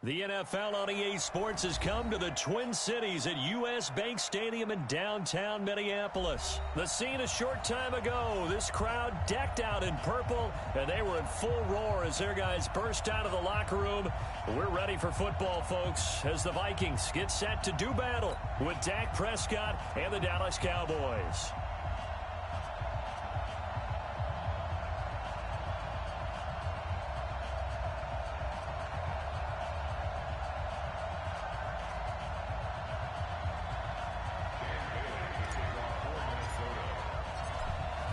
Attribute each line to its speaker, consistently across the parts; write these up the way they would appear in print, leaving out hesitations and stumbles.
Speaker 1: The NFL on EA Sports has come to the Twin Cities at U.S. Bank Stadium in downtown Minneapolis. The scene a short time ago, this crowd decked out in purple, and they were in full roar as their guys burst out of the locker room. We're ready for football, folks, as the Vikings get set to do battle with Dak Prescott and the Dallas Cowboys.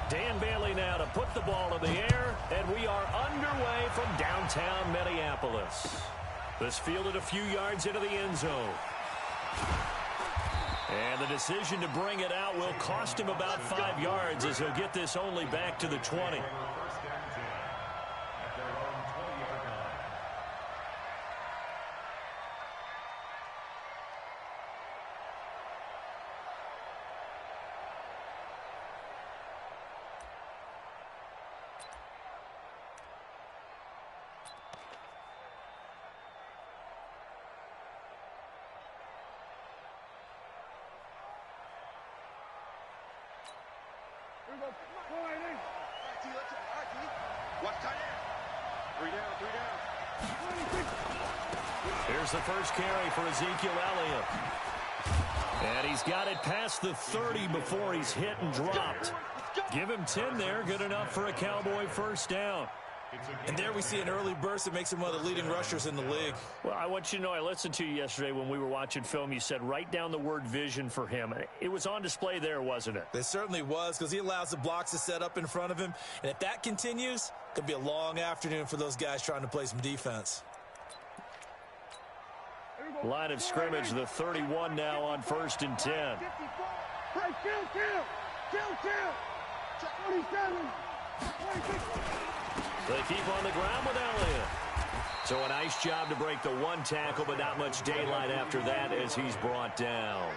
Speaker 1: Dan Bailey now to put the ball in the air, and we are underway from downtown Minneapolis. This fielded a few yards into the end zone. And the decision to bring it out will cost him about 5 yards as he'll get this only back to the 20. Here's the first carry for Ezekiel Elliott. And he's got it past the 30 before he's hit and dropped. Give him 10 there, good enough for a Cowboy first down.
Speaker 2: And there we see an early burst that makes him one of the leading rushers in the league.
Speaker 1: Well, I want you to know, I listened to you yesterday when we were watching film. You said write down the word vision for him. It was on display there, wasn't it?
Speaker 2: It certainly was, because he allows the blocks to set up in front of him. And if that continues, it could be a long afternoon for those guys trying to play some defense.
Speaker 1: Line of scrimmage, the 31 now on 1st and 10.
Speaker 3: Hey, kill. 27.
Speaker 1: They keep on the ground with Elliott. So a nice job to break the one tackle, but not much daylight after that as he's brought down.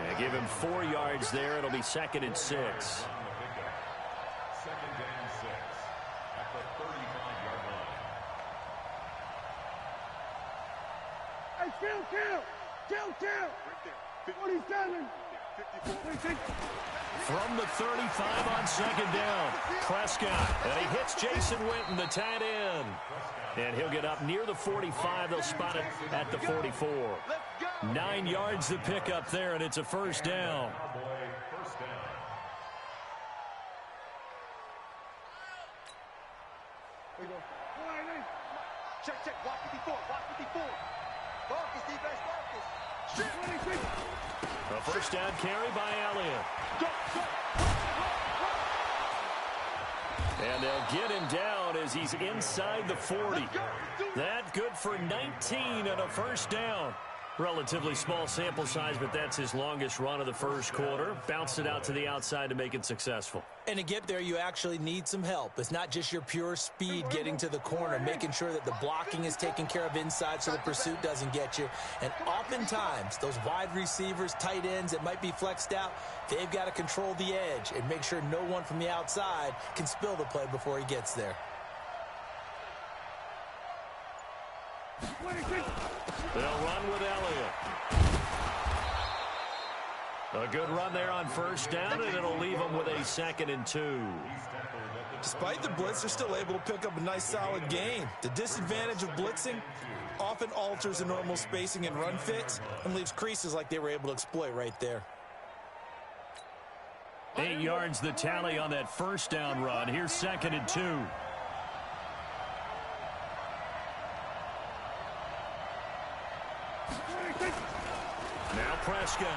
Speaker 1: And give him 4 yards there. It'll be 2nd and 6.
Speaker 3: Hey, kill. 27.
Speaker 1: From the 35 on 2nd down, Prescott. And he hits Jason Witten, the tight end. And he'll get up near the 45. They'll spot it at the 44. 9 yards to pick up there, and it's a first down.
Speaker 3: Check. Watch 54. Marcus, defense, Marcus.
Speaker 1: A first down carry by Elliott. And they'll get him down as he's inside the 40. That good for 19 and a first down. Relatively small sample size, but that's his longest run of the first quarter. Bounced it out to the outside to make it successful.
Speaker 2: And to get there, you actually need some help. It's not just your pure speed getting to the corner, making sure that the blocking is taken care of inside so the pursuit doesn't get you. And oftentimes, those wide receivers, tight ends that might be flexed out, they've got to control the edge and make sure no one from the outside can spill the play before he gets there.
Speaker 1: They'll run with Elliott. A good run there on first down, and it'll leave them with a 2nd and 2.
Speaker 2: Despite the blitz, they're still able to pick up a nice solid gain. The disadvantage of blitzing often alters the normal spacing and run fits and leaves creases like they were able to exploit right there.
Speaker 1: 8 yards the tally on that first down run. Here's 2nd and 2. Now Prescott.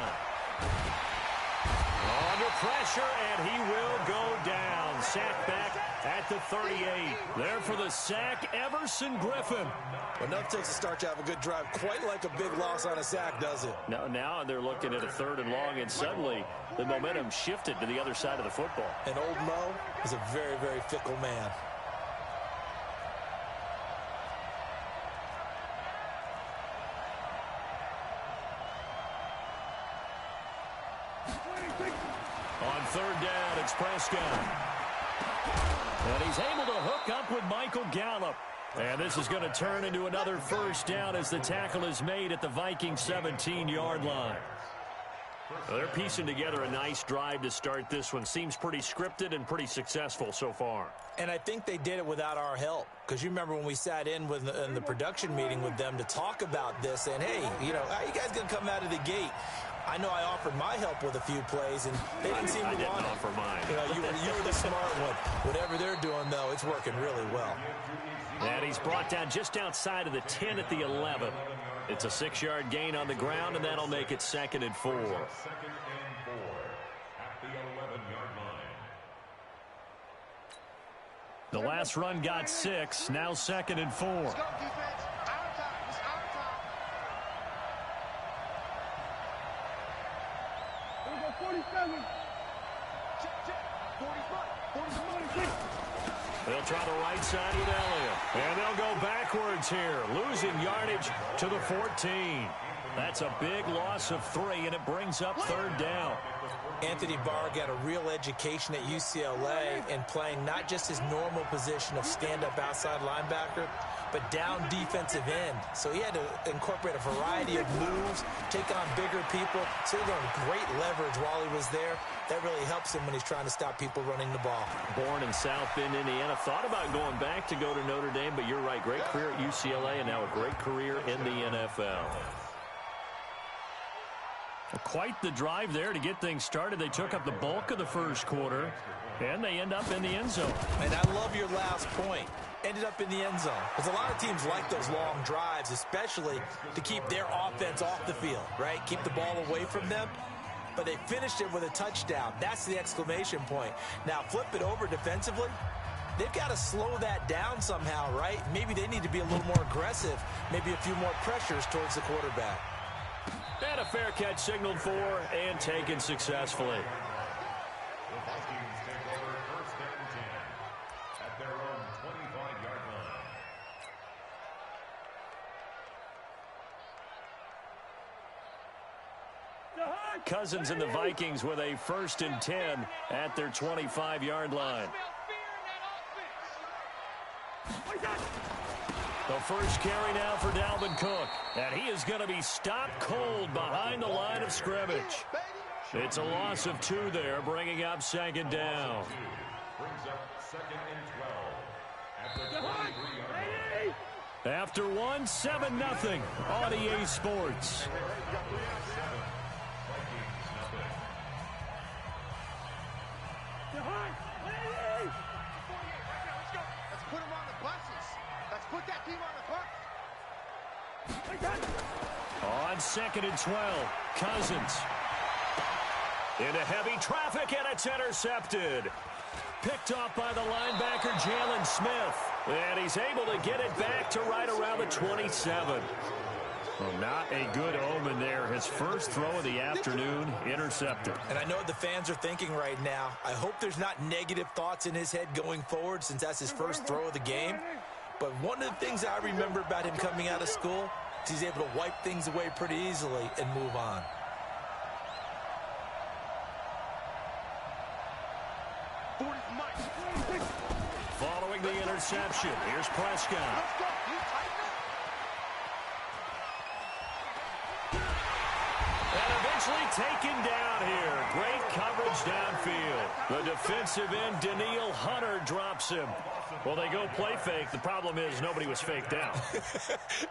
Speaker 1: Under pressure, and he will go down. Sack back at the 38. There for the sack, Everson Griffin.
Speaker 2: Enough takes to start to have a good drive. Quite like a big loss on a sack, does it?
Speaker 1: Now they're looking at a 3rd and long, and suddenly the momentum shifted to the other side of the football.
Speaker 2: And old Mo is a very, very fickle man.
Speaker 1: On 3rd down, it's Prescott. And he's able to hook up with Michael Gallup. And this is going to turn into another first down as the tackle is made at the Vikings 17-yard line. Well, they're piecing together a nice drive to start this one. Seems pretty scripted and pretty successful so far.
Speaker 2: And I think they did it without our help. Because you remember when we sat in the production meeting with them to talk about this, and hey, you know, how you guys going to come out of the gate? I know I offered my help with a few plays, and they didn't seem to want it.
Speaker 1: I didn't offer mine.
Speaker 2: You know, you were the smart one. Whatever they're doing, though, it's working really well.
Speaker 1: And he's brought down just outside of the 10 at the 11. It's a 6-yard gain on the ground, and that'll make it 2nd and 4.
Speaker 4: 2nd and 4 at the 11-yard line.
Speaker 1: The last run got 6. Now 2nd and 4.
Speaker 3: Let's go, defense. Our time. It's our time. Here we go, 47. Check. 40's 46.
Speaker 1: They'll try the right side with Elliott. And they'll go backwards here, losing yardage to the 14. That's a big loss of 3, and it brings up 3rd down.
Speaker 2: Anthony Barr got a real education at UCLA in playing not just his normal position of stand-up outside linebacker, but down defensive end. So he had to incorporate a variety of moves, take on bigger people. So he learned great leverage while he was there. That really helps him when he's trying to stop people running the ball.
Speaker 1: Born in South Bend, Indiana. Thought about going back to go to Notre Dame, but you're right. Great career at UCLA and now a great career in the NFL. Quite the drive there to get things started. They took up the bulk of the first quarter, and they end up in the end zone.
Speaker 2: And I love your last point. Ended up in the end zone. Because a lot of teams like those long drives, especially to keep their offense off the field, right? Keep the ball away from them. But they finished it with a touchdown. That's the exclamation point. Now, flip it over defensively. They've got to slow that down somehow, right? Maybe they need to be a little more aggressive. Maybe a few more pressures towards the quarterback.
Speaker 1: And a fair catch signaled for and taken successfully.
Speaker 4: The Vikings take over 1st and 10 at their own 25-yard line.
Speaker 1: Cousins and the Vikings with a 1st and 10 at their 25-yard line. The first carry now for Dalvin Cook. And he is going to be stopped cold behind the line of scrimmage. It's a loss of 2 there, bringing up 2nd down.
Speaker 4: Brings up 2nd and 12 at the 23-yard line.
Speaker 1: After 1, 7-0 on EA Sports.
Speaker 3: Let's put them on the buses. Let's put that team on the bus.
Speaker 1: On 2nd and 12, Cousins. Into heavy traffic, and it's intercepted. Picked off by the linebacker, Jalen Smith. And he's able to get it back to right around the 27. Well, not a good omen there. His first throw of the afternoon, intercepted.
Speaker 2: And I know what the fans are thinking right now. I hope there's not negative thoughts in his head going forward since that's his first throw of the game. But one of the things I remember about him coming out of school is he's able to wipe things away pretty easily and move on.
Speaker 1: Following the interception, here's Prescott. And eventually taken down here. Great coverage downfield. The defensive end, Daniil Hunter, drops him. Well, they go play fake. The problem is nobody was faked out.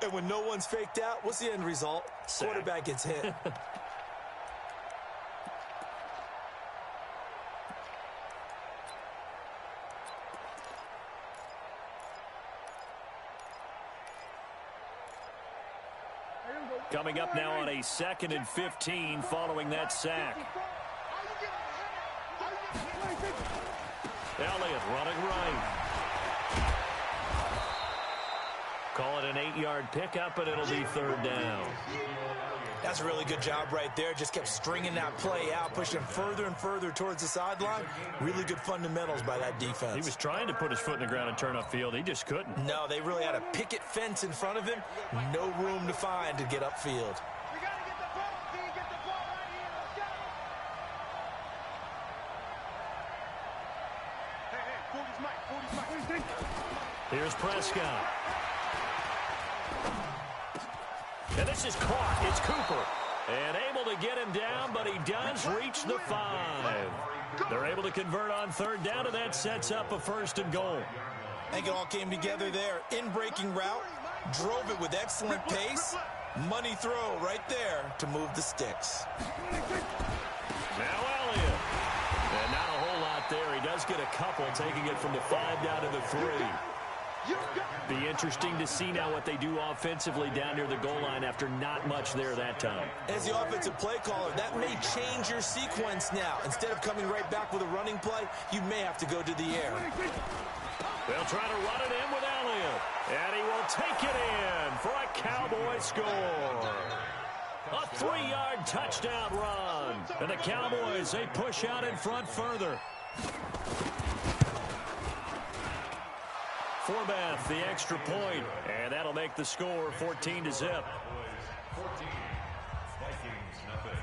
Speaker 2: And when no one's faked out, what's the end result?
Speaker 1: Sack.
Speaker 2: Quarterback gets hit.
Speaker 1: Coming up now on a 2nd and 15 following that sack. Elliott running right. Call it an 8-yard pickup, and it'll be 3rd down.
Speaker 2: That's a really good job right there. Just kept stringing that play out, pushing him further and further towards the sideline. Really good fundamentals by that defense.
Speaker 1: He was trying to put his foot in the ground and turn upfield. He just couldn't.
Speaker 2: No, they really had a picket fence in front of him. No room to find to get upfield.
Speaker 3: We got to get the ball, D. Get the ball right here. Let's go. Hey, 40's Mike. 40's Mike.
Speaker 1: Here's Prescott. And this is caught. It's Cooper. And able to get him down, but he does reach the 5. They're able to convert on third down, and that sets up a 1st and goal.
Speaker 2: I think it all came together there. In-breaking route, drove it with excellent pace. Money throw right there to move the sticks.
Speaker 1: Now Elliott. And not a whole lot there. He does get a couple, taking it from the 5 down to the 3. Be interesting to see now what they do offensively down near the goal line after not much there that time.
Speaker 2: As the offensive play caller, that may change your sequence now. Instead of coming right back with a running play, you may have to go to the air.
Speaker 1: They'll try to run it in with Elliott. And he will take it in for a Cowboy score. A 3-yard touchdown run. And the Cowboys, they push out in front further. Forbath, the extra point, and that'll make the score 14-0.
Speaker 4: 14, Vikings nothing.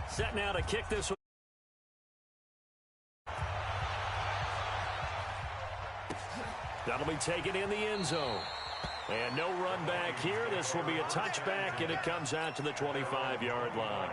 Speaker 1: Set now to kick this one. That'll be taken in the end zone. And no run back here. This will be a touchback, and it comes out to the 25-yard line.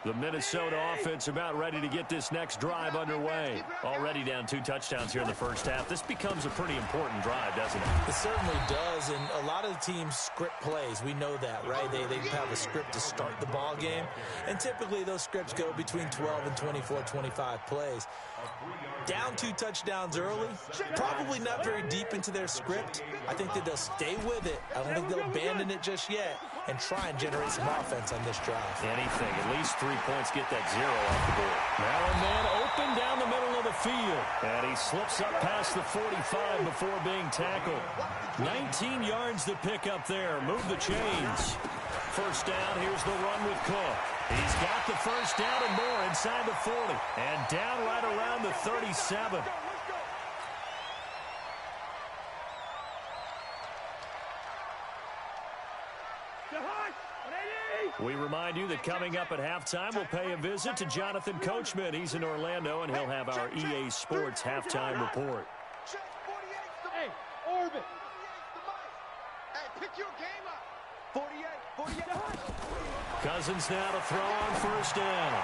Speaker 1: The Minnesota offense about ready to get this next drive underway. Already down 2 touchdowns here in the first half. This becomes a pretty important drive, doesn't it?
Speaker 2: It certainly does, and a lot of the teams script plays. We know that, right? They have a script to start the ball game, and typically those scripts go between 12 and 24, 25 plays. Down 2 touchdowns early, probably not very deep into their script. I think that they'll stay with it. I don't think they'll abandon it just yet and try and generate some offense on this drive.
Speaker 1: Anything, at least 3 points, get that 0 off the board. Now a man open down the middle of the field. And he slips up past the 45 before being tackled. 19 yards to pick up there. Move the chains. First down, here's the run with Cook. He's got the first down and more inside the 40. And down right around the 37. We remind you that coming up at halftime, we'll pay a visit to Jonathan Coachman. He's in Orlando, and he'll have our EA Sports halftime report.
Speaker 3: Hey, Orbit. Hey, pick your game up. 48.
Speaker 1: Cousins now to throw on first down.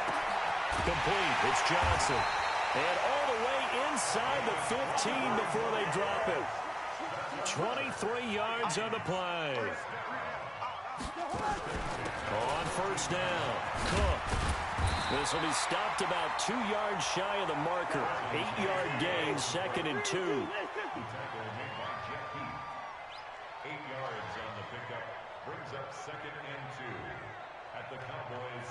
Speaker 1: Complete. It's Johnson. And all the way inside the 15 before they drop it. 23 yards on the play. On first down, Cook. This will be stopped about 2 yards shy of the marker. 8-yard gain, 2nd and 2.
Speaker 4: 8 yards on the pickup brings up 2nd and 2 at the Cowboys.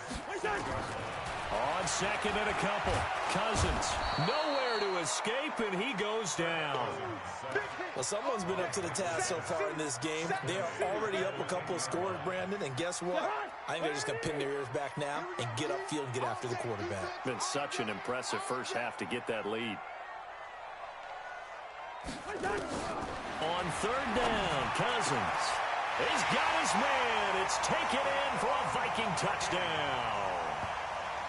Speaker 1: On 2nd and a couple. Cousins nowhere to escape, and he goes down.
Speaker 2: Well, someone's been up to the task so far in this game. They are already up a couple of scores, Brandon, and guess what? I think they're just going to pin their ears back now and get upfield and get after the quarterback.
Speaker 1: Been such an impressive first half to get that lead. On third down, Cousins. He's got his man. It's taken in for a Viking touchdown.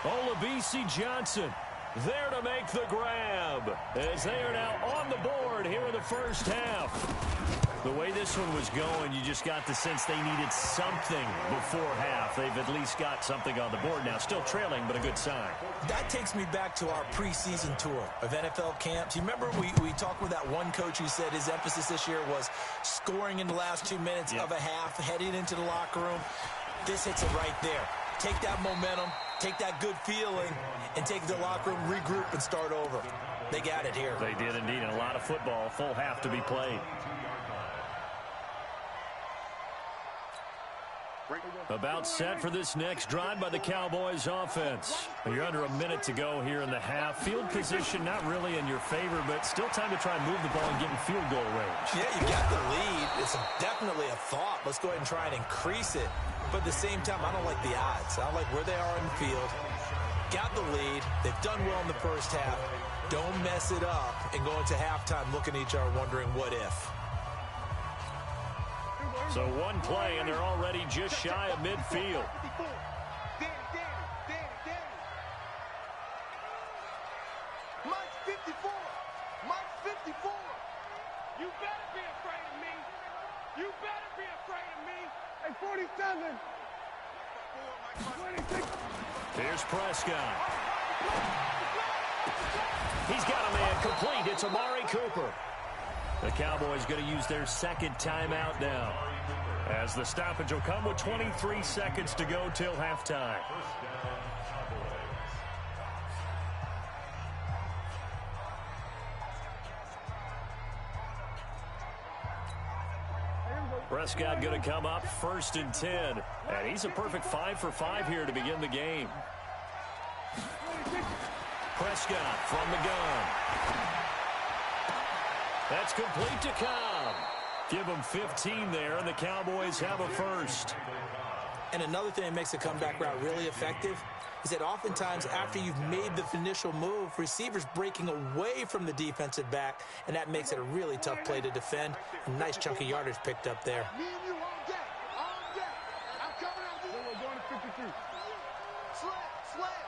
Speaker 1: Olabisi Johnson there to make the grab as they are now on the board here in the first half. The way this one was going, you just got the sense they needed something before half. They've at least got something on the board now. Still trailing, but a good sign.
Speaker 2: That takes me back to our preseason tour of NFL camps. You remember we talked with that one coach who said his emphasis this year was scoring in the last 2 minutes of a half, heading into the locker room. This hits it right there. Take that momentum, take that good feeling, and take the locker room, regroup, and start over. They got it here.
Speaker 1: They did indeed, and a lot of football, full half to be played. About set for this next drive by the Cowboys offense. You're under a minute to go here in the half. Field position not really in your favor, but still time to try and move the ball and get in field goal range.
Speaker 2: Yeah, you got the lead. It's definitely a thought. Let's go ahead and try and increase it. But at the same time, I don't like the odds. I don't like where they are in the field. Got the lead. They've done well in the first half. Don't mess it up and go into halftime looking at each other wondering what if.
Speaker 1: So one play, and they're already just shy of midfield.
Speaker 3: 54. You better be afraid of me. You better be afraid of me. Hey, 47. 26.
Speaker 1: Here's Prescott. He's got a man complete. It's Amari Cooper. The Cowboys going to use their second timeout now, as the stoppage will come with 23 seconds to go till halftime. Prescott going to come up 1st and 10. And he's a perfect 5 for 5 here to begin the game. Prescott from the gun. That's complete to Cobb. Give him 15 there, and the Cowboys have a first.
Speaker 2: And another thing that makes the comeback route really effective is that oftentimes after you've made the initial move, receivers breaking away from the defensive back, and that makes it a really tough play to defend. A nice chunk of yardage picked up there.
Speaker 3: Me and you all day. All day. I'm coming out. We're going to 52. Slam.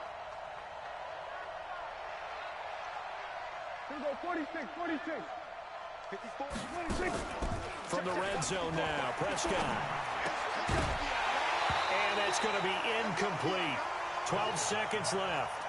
Speaker 3: Here we go, 46, 46. 54, 26.
Speaker 1: From the red zone now, Prescott. And that's going to be incomplete. 12 seconds left.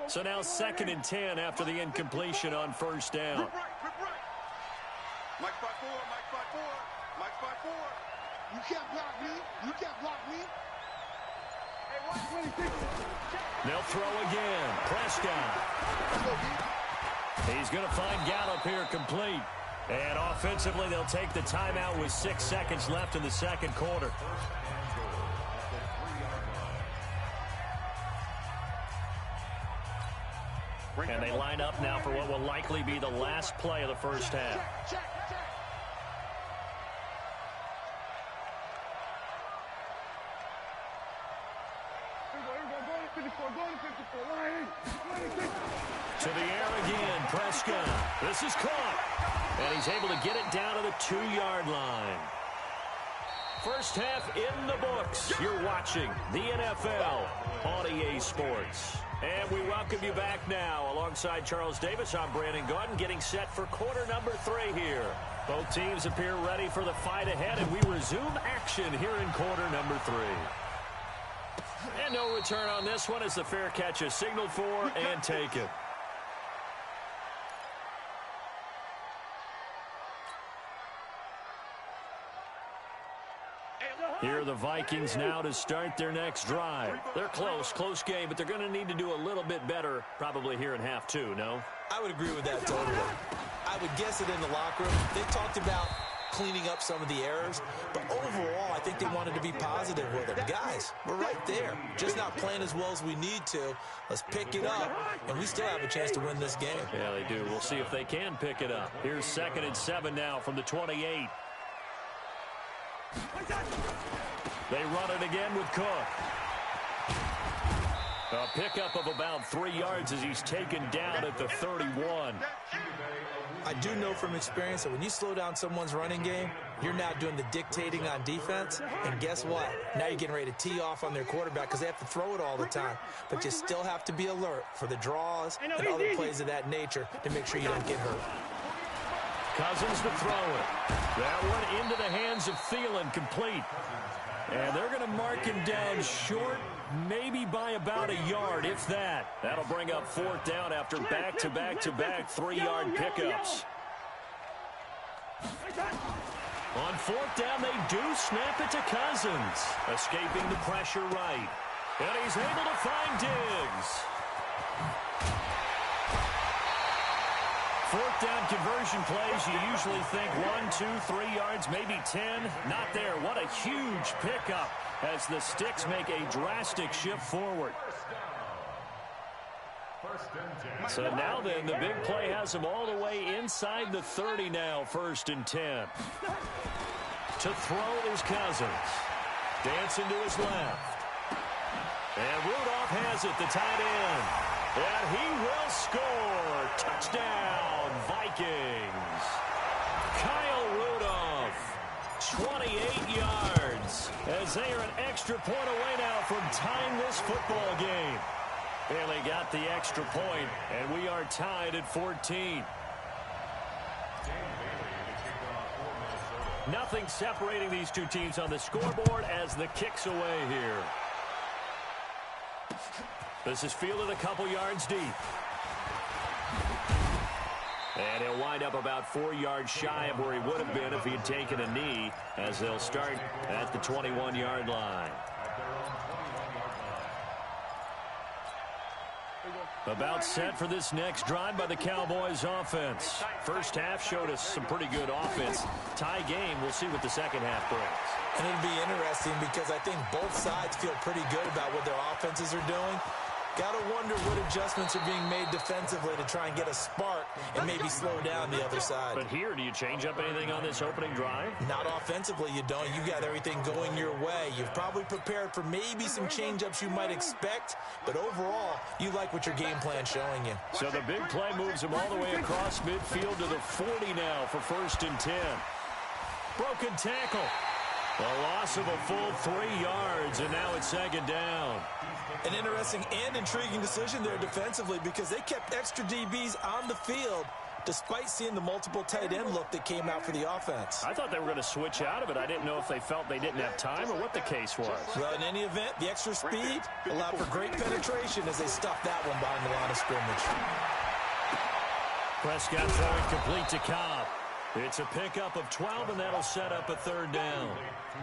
Speaker 1: So now 2nd and 10 after the incompletion on first down.
Speaker 3: Rip right. Mike 5-4, Mike 5-4, Mike 5-4. You can't block me. You can't block me. Hey, watch 26.
Speaker 1: They'll throw again. Prescott. He's going to find Gallup here complete. And offensively, they'll take the timeout with 6 seconds left in the second quarter. And they line up now for what will likely be the last play of the first half.
Speaker 3: Check.
Speaker 1: To the air again, Prescott. This is caught. And he's able to get it down to the 2-yard line. First half in the books. You're watching the NFL on EA Sports. And we welcome you back now. Alongside Charles Davis, I'm Brandon Gaudin, getting set for quarter number 3 here. Both teams appear ready for the fight ahead, and we resume action here in quarter number 3. And no return on this one as the fair catch is signaled for and taken. Here are the Vikings now to start their next drive. They're close game, but they're going to need to do a little bit better probably here in half 2, no?
Speaker 2: I would agree with that totally. I would guess it in the locker room. They talked about cleaning up some of the errors, but overall, I think they wanted to be positive with them. Guys, we're right there. Just not playing as well as we need to. Let's pick it up, and we still have a chance to win this game.
Speaker 1: Yeah, they do. We'll see if they can pick it up. Here's 2nd and 7 now from the 28. They run it again with Cook. A pickup of about 3 yards as he's taken down at the 31.
Speaker 2: I do know from experience that when you slow down someone's running game, you're now doing the dictating on defense. And guess what? Now you're getting ready to tee off on their quarterback because they have to throw it all the time. But you still have to be alert for the draws and other plays of that nature to make sure you don't get hurt.
Speaker 1: Cousins to throw it. That one into the hands of Thielen, complete. And they're going to mark him down short, maybe by about a yard, if that. That'll bring up 4th down after back-to-back-to-back 3-yard pickups. On 4th down, they do snap it to Cousins. Escaping the pressure right. And he's able to find Diggs. 4th down conversion plays, you usually think 1, 2, 3 yards, maybe 10. Not there. What a huge pickup as the Sticks make a drastic shift forward. So now then, the big play has them all the way inside the 30 now, 1st and 10. To throw is Cousins. Dancing to his left. And Rudolph has it, the tight end. And he will score. Touchdown, Vikings. Kyle Rudolph, 28 yards, as they are an extra point away now from tying this football game. Bailey got the extra point, and we are tied at 14. Nothing separating these two teams on the scoreboard as the kick's away here. This is fielded a couple yards deep. And he'll wind up about 4 yards shy of where he would have been if he had taken a knee, as they'll start at the 21-yard line. About set for this next drive by the Cowboys offense. First half showed us some pretty good offense. Tie game, we'll see what the second half brings.
Speaker 2: And it'll be interesting because I think both sides feel pretty good about what their offenses are doing. Got to wonder what adjustments are being made defensively to try and get a spark and maybe slow down the other side.
Speaker 1: But here, do you change up anything on this opening drive?
Speaker 2: Not offensively, you don't. You got everything going your way. You've probably prepared for maybe some change-ups you might expect, but overall, you like what your game plan's showing you.
Speaker 1: So the big play moves him all the way across midfield to the 40 now for 1st and 10. Broken tackle. A loss of a full 3 yards, and now it's 2nd down.
Speaker 2: An interesting and intriguing decision there defensively because they kept extra DBs on the field despite seeing the multiple tight end look that came out for the offense.
Speaker 1: I thought they were going to switch out of it. I didn't know if they felt they didn't have time or what the case was.
Speaker 2: Well, in any event, the extra speed allowed for great penetration as they stuffed that one behind the line of scrimmage.
Speaker 1: Prescott throwing complete to Cobb. It's a pickup of 12, and that'll set up a 3rd down.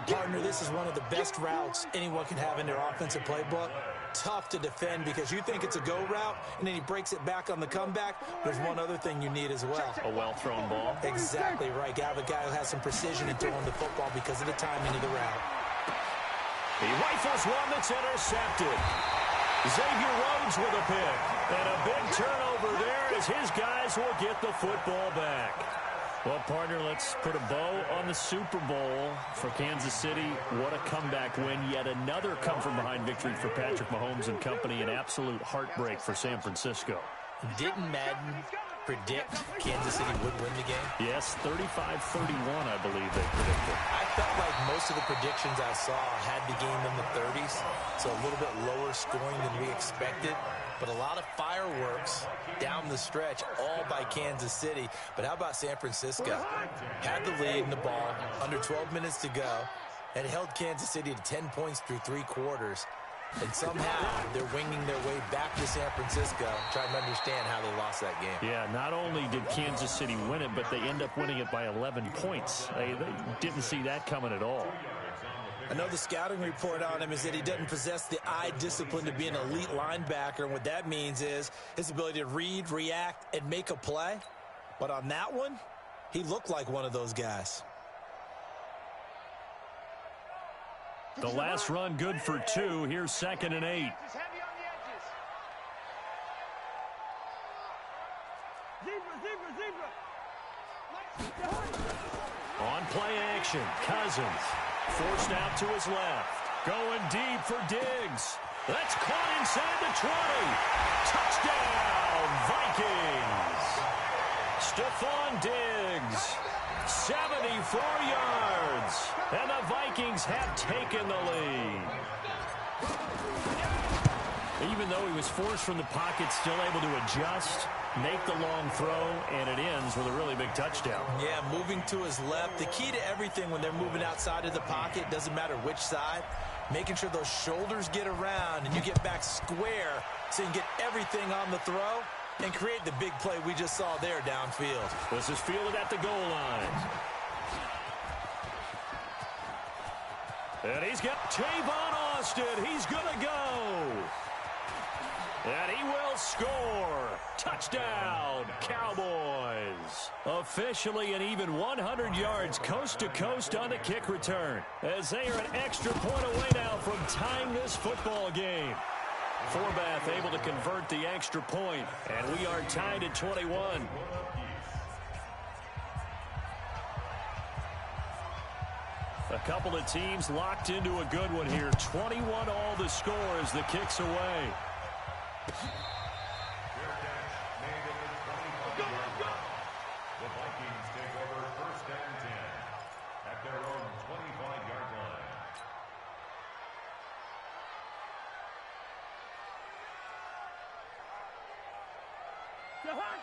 Speaker 2: Partner, this is one of the best routes anyone can have in their offensive playbook. Tough to defend because you think it's a go route, and then he breaks it back on the comeback. There's one other thing you need as well.
Speaker 1: A well-thrown ball.
Speaker 2: Exactly right. You have a guy who has some precision in throwing the football because of the timing of the route.
Speaker 1: He rifles one that's intercepted. Xavier Rhodes with a pick. And a big turnover there as his guys will get the football back. Well, partner, let's put a bow on the Super Bowl for Kansas City. What a comeback win. Yet another come-from-behind victory for Patrick Mahomes and company. An absolute heartbreak for San Francisco.
Speaker 2: Didn't Madden predict Kansas City would win the game?
Speaker 1: Yes, 35-31, I believe they predicted.
Speaker 2: I felt like most of the predictions I saw had the game in the 30s, so a little bit lower scoring than we expected. But a lot of fireworks down the stretch, all by Kansas City. But how about San Francisco? Had the lead in the ball, under 12 minutes to go, and held Kansas City to 10 points through 3 quarters. And somehow they're winging their way back to San Francisco, trying to understand how they lost that game.
Speaker 1: Yeah, not only did Kansas City win it, but they end up winning it by 11 points. They didn't see that coming at all.
Speaker 2: I know the scouting report on him is that he doesn't possess the eye discipline to be an elite linebacker. And what that means is his ability to read, react, and make a play. But on that one, he looked like one of those guys.
Speaker 1: The last run good for 2. Here's 2nd and 8. On play action, Cousins. Forced out to his left. Going deep for Diggs. That's caught inside the 20. Touchdown, Vikings. Stephon Diggs. 74 yards. And the Vikings have taken the lead. Even though he was forced from the pocket, still able to adjust, make the long throw, and it ends with a really big touchdown.
Speaker 2: Yeah, moving to his left. The key to everything when they're moving outside of the pocket, doesn't matter which side, making sure those shoulders get around and you get back square so you can get everything on the throw and create the big play we just saw there downfield.
Speaker 1: This is fielded at the goal line. And he's got Tavon Austin. He's going to go. And he will score. Touchdown, Cowboys. Officially an even 100 yards coast to coast on the kick return, as they are an extra point away now from tying this football game. Forbath able to convert the extra point, and we are tied at 21. A couple of teams locked into a good one here. 21 all the score as the kick's away.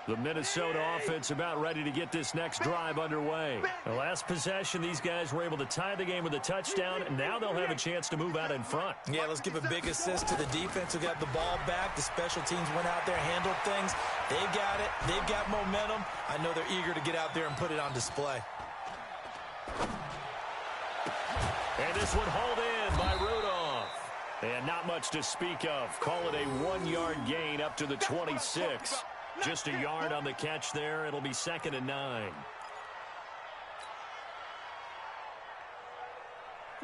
Speaker 1: The Minnesota offense about ready to get this next drive underway. The last possession, these guys were able to tie the game with a touchdown, and now they'll have a chance to move out in front.
Speaker 2: Yeah, let's give a big assist to the defense who got the ball back. The special teams went out there, handled things. They got it. They've got momentum. I know they're eager to get out there and put it on display.
Speaker 1: And this one hauled in by Rudolph. And not much to speak of. Call it a 1-yard gain up to the 26. Just a yard on the catch there. It'll be 2nd and 9.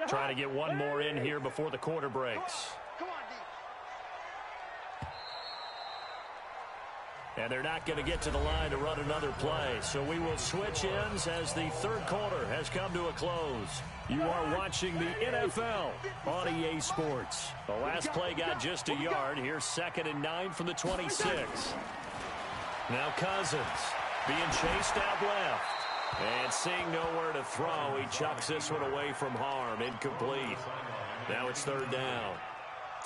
Speaker 1: Trying to get one more in here before the quarter breaks. And they're not going to get to the line to run another play. So we will switch ends as the third quarter has come to a close. You are watching the NFL on EA Sports. The last play got just a yard. Here's 2nd and 9 from the 26. Now Cousins being chased out left. And seeing nowhere to throw, he chucks this one away from harm. Incomplete. Now it's 3rd down.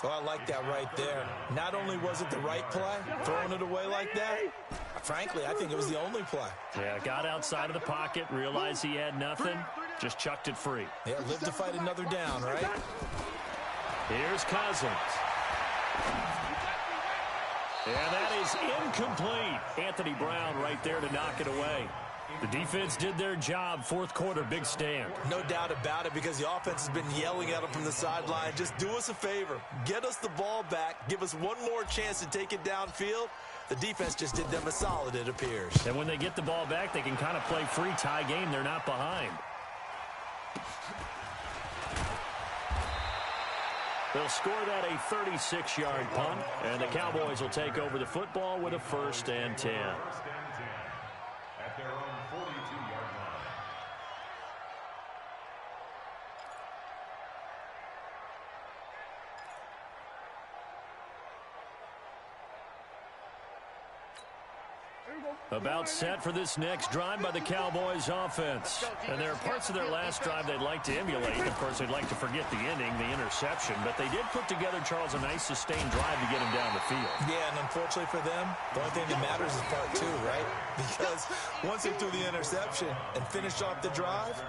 Speaker 2: Oh, I like that right there. Not only was it the right play, throwing it away like that, frankly, I think it was the only play.
Speaker 1: Yeah, got outside of the pocket, realized he had nothing, just chucked it free.
Speaker 2: Yeah, live to fight another down, right?
Speaker 1: Here's Cousins. And that is incomplete. Anthony Brown right there to knock it away. The defense did their job. 4th quarter, big stand.
Speaker 2: No doubt about it, because the offense has been yelling at them from the sideline. Just do us a favor. Get us the ball back. Give us one more chance to take it downfield. The defense just did them a solid, it appears.
Speaker 1: And when they get the ball back, they can kind of play free tie game. They're not behind. They'll score that a 36-yard punt, and the Cowboys will take over the football with a 1st and 10.
Speaker 4: At their own 42-yard line.
Speaker 1: About set for this next drive by the Cowboys offense. And there are parts of their last drive they'd like to emulate. Of course, they'd like to forget the ending, the interception. But they did put together, Charles, a nice sustained drive to get him down the field.
Speaker 2: Yeah, and unfortunately for them, the only thing that matters is part 2, right? Because once they threw the interception and finished off the drive,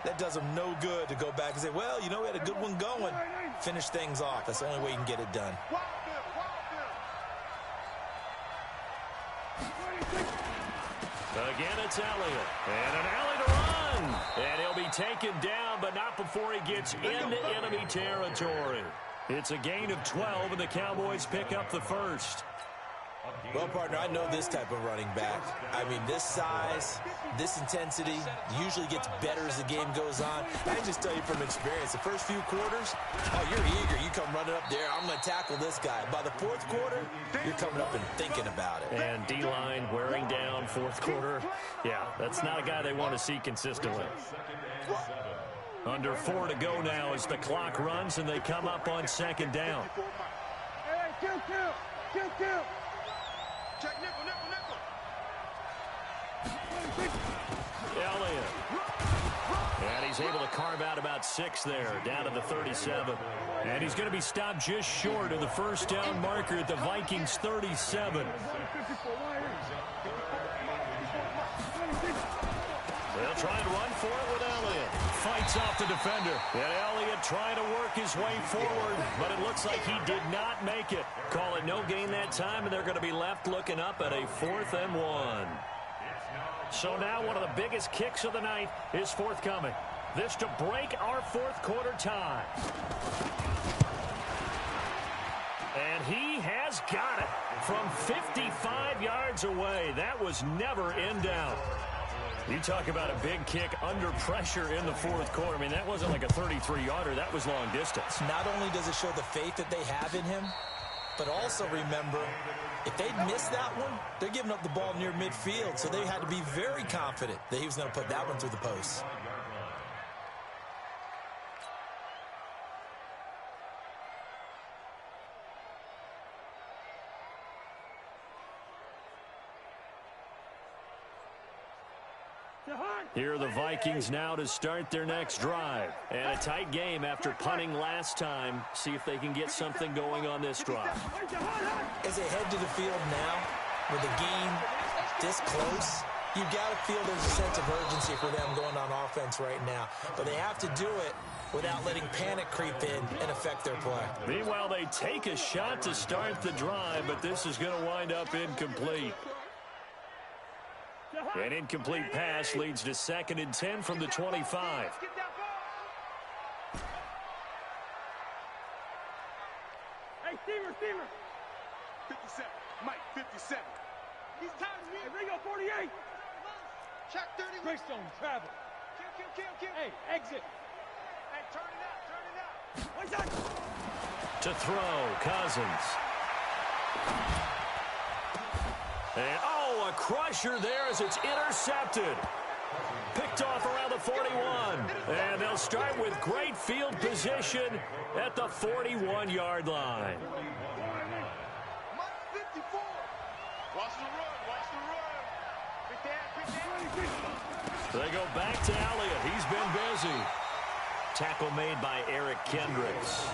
Speaker 2: that does them no good to go back and say, well, you know, we had a good one going. Finish things off. That's the only way you can get it done.
Speaker 1: Again, it's Elliott. And an alley to run. And he'll be taken down, but not before he gets into enemy territory. It's a gain of 12, and the Cowboys pick up the 1st.
Speaker 2: Well, partner, I know this type of running back. I mean, this size, this intensity usually gets better as the game goes on. I can just tell you from experience, the first few quarters, oh, you're eager. You come running up there, I'm going to tackle this guy. By the 4th quarter, you're coming up and thinking about it.
Speaker 1: And D-line wearing down 4th quarter. Yeah, that's not a guy they want to see consistently. Under 4 to go now as the clock runs, and they come up on 2nd down.
Speaker 3: Check nickel, nickel, nickel.
Speaker 1: Elliott. And he's able to carve out about 6 there, down to the 37. And he's going to be stopped just short of the 1st down marker at the Vikings 37. They'll try and run for it with Elliott. Fights off the defender. And Elliott trying to work his way forward, but it looks like he did not make it. Call it no gain that time, and they're going to be left looking up at a 4th and 1. So now one of the biggest kicks of the night is forthcoming. This to break our 4th quarter tie. And he has got it from 55 yards away. That was never in doubt. You talk about a big kick under pressure in the 4th quarter. I mean, that wasn't like a 33-yarder. That was long distance.
Speaker 2: Not only does it show the faith that they have in him, but also remember, if they'd missed that one, they're giving up the ball near midfield, so they had to be very confident that he was going to put that one through the post.
Speaker 1: Here are the Vikings now to start their next drive. And a tight game after punting last time. See if they can get something going on this drive.
Speaker 2: As they head to the field now, with a game this close, you've got to feel there's a sense of urgency for them going on offense right now. But they have to do it without letting panic creep in and affect their play.
Speaker 1: Meanwhile, they take a shot to start the drive, but this is going to wind up incomplete. An incomplete pass leads to 2nd and 10 from the 25.
Speaker 3: Hey, Steamer. 57. Mike, 57. He's tired of me. Hey, Ringo, 48. Check 30. Greystone, travel. Kill. Hey, exit. Hey, turn it out.
Speaker 1: To throw, Cousins. And, a crusher there as it's intercepted. Picked off around the 41. And they'll start with great field position at the 41-yard line.
Speaker 3: Mike, 54. Watch the run.
Speaker 1: They go back to Elliott. He's been busy. Tackle made by Eric Kendricks.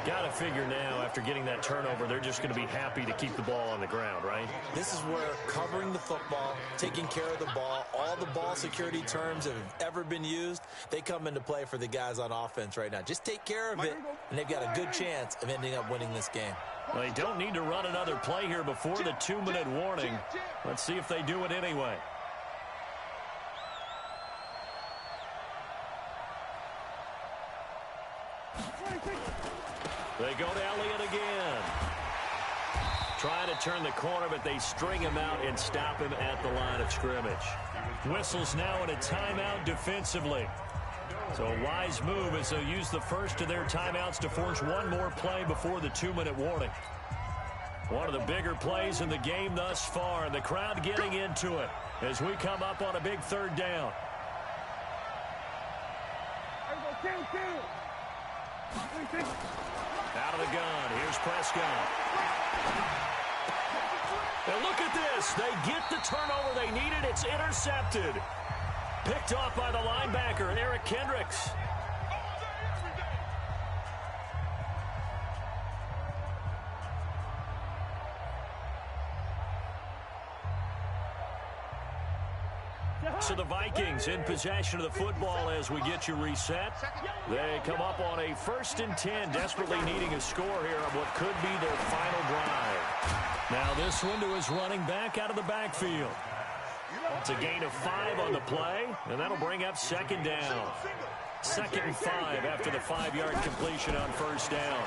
Speaker 1: Got to figure now, after getting that turnover, they're just going to be happy to keep the ball on the ground, right?
Speaker 2: This is where covering the football, taking care of the ball, all the ball security terms that have ever been used, they come into play for the guys on offense right now. Just take care of it, and they've got a good chance of ending up winning this game.
Speaker 1: Well, they don't need to run another play here before the 2-minute warning. Let's see if they do it anyway. They go to Elliott again. Trying to turn the corner, but they string him out and stop him at the line of scrimmage. Whistles now in a timeout defensively. So a wise move as they'll use the first of their timeouts to force one more play before the 2-minute warning. One of the bigger plays in the game thus far, and the crowd getting into it as we come up on a big 3rd down. Out of the gun. Here's Prescott. And look at this. They get the turnover they needed. It's intercepted. Picked off by the linebacker, Eric Kendricks. So the Vikings in possession of the football as we get you reset. They come up on a 1st and 10, desperately needing a score here on what could be their final drive. Now this one to his running back out of the backfield. It's a gain of 5 on the play, and that'll bring up 2nd down. 2nd and 5 after the 5-yard completion on 1st down.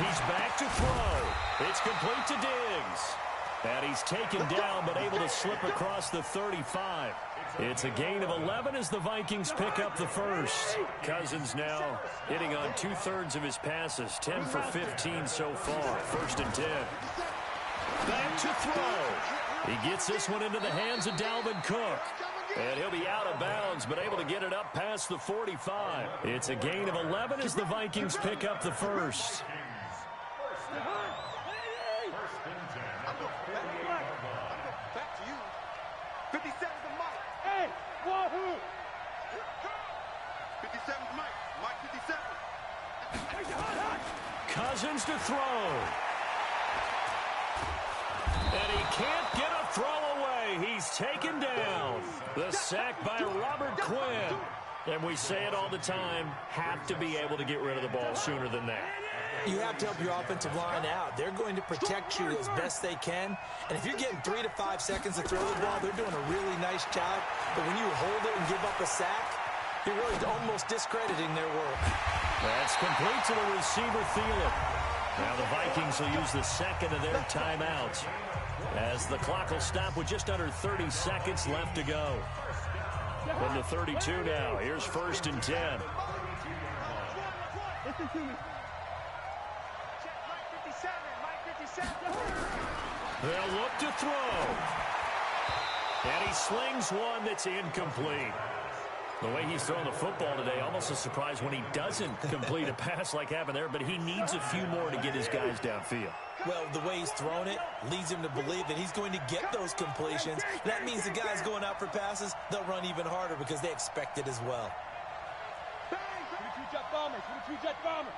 Speaker 1: He's back to throw. It's complete to Diggs. And he's taken down, but able to slip across the 35. It's a gain of 11 as the Vikings pick up the first. Cousins now hitting on 2/3 of his passes, 10 for 15 so far. 1st and 10. Back to throw. He gets this one into the hands of Dalvin Cook. And he'll be out of bounds, but able to get it up past the 45. It's a gain of 11 as the Vikings pick up the first.
Speaker 3: Back to you. 57 to Mike. Hey, wahoo! 57 to Mike. Mike 57.
Speaker 1: Cousins to throw. And he can't get a throw away. He's taken down. The sack by Robert Quinn. And we say it all the time, have to be able to get rid of the ball sooner than that.
Speaker 2: You have to help your offensive line out. They're going to protect you as best they can. And if you're getting 3 to 5 seconds to throw the ball, they're doing a really nice job. But when you hold it and give up a sack, you're really almost discrediting their work.
Speaker 1: That's complete to the receiver, Thielen. Now the Vikings will use the 2nd of their timeouts as the clock will stop with just under 30 seconds left to go. From the 32 now, here's 1st and 10.
Speaker 3: Listen to me.
Speaker 1: They'll look to throw. And he slings one that's incomplete. The way he's throwing the football today, almost a surprise when he doesn't complete a pass like happened there, but he needs a few more to get his guys downfield.
Speaker 2: Well, the way he's thrown it leads him to believe that he's going to get those completions. That means the guys going out for passes, they'll run even harder because they expect it as well.
Speaker 3: Jet bombers. Jet bombers.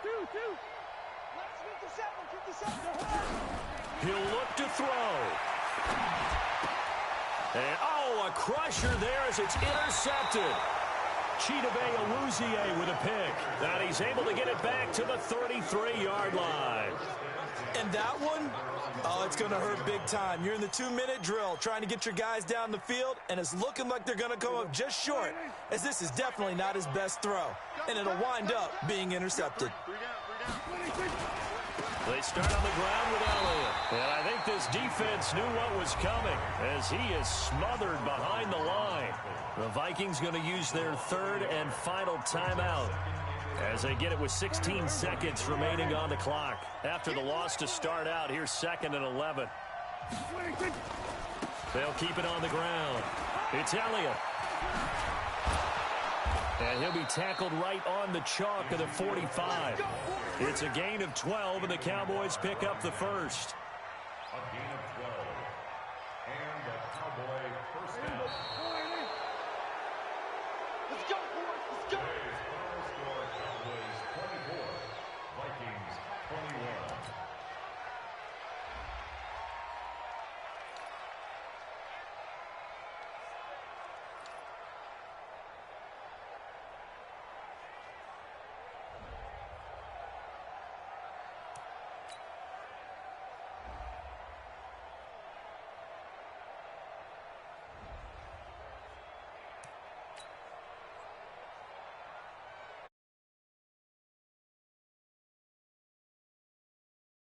Speaker 3: Two. Let's 57.
Speaker 1: He'll look to throw. And, oh, a crusher there as it's intercepted. Chidobe Awuzie with a pick. And he's able to get it back to the 33-yard line.
Speaker 2: And that one, oh, it's going to hurt big time. You're in the 2-minute drill trying to get your guys down the field, and it's looking like they're going to come up just short, as this is definitely not his best throw, and it'll wind up being intercepted.
Speaker 1: They start on the ground with Elliott. And I think this defense knew what was coming as he is smothered behind the line. The Vikings going to use their third and final timeout as they get it with 16 seconds remaining on the clock. After the loss to start out, here's 2nd and 11. They'll keep it on the ground. It's Elliott. And he'll be tackled right on the chalk of the 45. It's a gain of 12, and the Cowboys pick up the first.
Speaker 4: A gain of 12. And the Cowboy first down.
Speaker 3: Let's go, boys.